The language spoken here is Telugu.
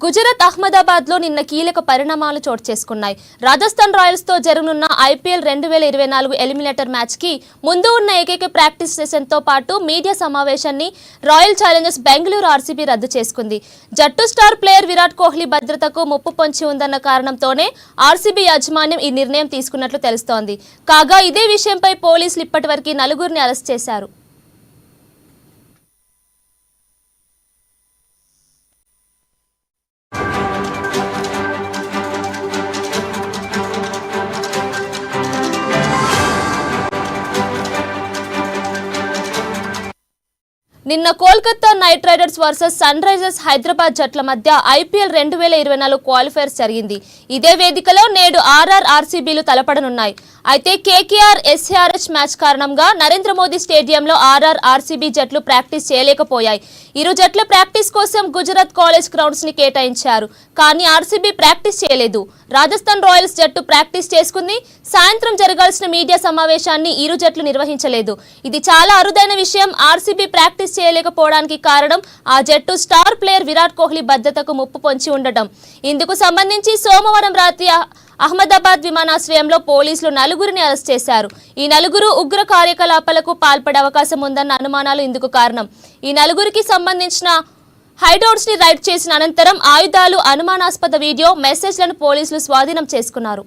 గుజరాత్ అహ్మదాబాద్ లో నిన్న కీలక పరిణామాలు చోటు చేసుకున్నాయి. రాజస్థాన్ రాయల్స్ తో జరగనున్న ఐపీఎల్ 2024 ఎలిమినేటర్ మ్యాచ్ కి ముందు ఉన్న ఏకైక ప్రాక్టీస్ సెషన్ తో పాటు మీడియా సమావేశాన్ని రాయల్ ఛాలెంజర్స్ బెంగళూరు ఆర్సీబీ రద్దు చేసుకుంది. జట్టు స్టార్ ప్లేయర్ విరాట్ కోహ్లీ భద్రతకు ముప్పు పొంచి ఉందన్న కారణంతోనే ఆర్సీబీ యాజమాన్యం ఈ నిర్ణయం తీసుకున్నట్లు తెలుస్తోంది. కాగా ఇదే విషయంపై పోలీసులు ఇప్పటివరకు 4 అరెస్ట్ చేశారు. నిన్న Kolkata Knight Riders versus Sunrisers Hyderabad జట్ల మధ్య ఐపీఎల్ 2024 క్వాలిఫైర్స్ జరిగింది. ఇదే వేదికలో నేడు ఆర్సీబీలు తలపడనున్నాయి. అయితే కేకేఆర్ ఎస్ఆర్హెచ్ మ్యాచ్ కారణంగా నరేంద్ర మోదీ స్టేడియంలో ఆర్సీబీ జట్లు ప్రాక్టీస్ చేయలేకపోయాయి. ఇరు జట్ల ప్రాక్టీస్ కోసం గుజరాత్ కాలేజ్ గ్రౌండ్స్ ని కేటాయించారు. కానీ ఆర్సీబీ ప్రాక్టీస్ చేయలేదు. రాజస్థాన్ రాయల్స్ జట్టు ప్రాక్టీస్ చేసుకుంది. సాయంత్రం జరగాల్సిన మీడియా సమావేశాన్ని ఇరు జట్లు నిర్వహించలేదు. ఇది చాలా అరుదైన విషయం. ఆర్సీబీ ప్రాక్టీస్ చేయలేకపోవడానికి కారణం ఆ జట్టు స్టార్ ప్లేయర్ విరాట్ కోహ్లీ భద్రతకు ముప్పు పొంచి ఉండటం. ఇందుకు సంబంధించి సోమవారం రాత్రి అహ్మదాబాద్ విమానాశ్రయంలో పోలీసులు 4 అరెస్ట్ చేశారు. ఈ 4 ఉగ్ర కార్యకలాపాలకు పాల్పడే అవకాశం ఉందన్న అనుమానాలు ఇందుకు కారణం. ఈ 4కి సంబంధించిన హైడౌట్స్ ని రైడ్ చేసిన అనంతరం ఆయుధాలు, అనుమానాస్పద వీడియో, మెసేజ్లను పోలీసులు స్వాధీనం చేసుకున్నారు.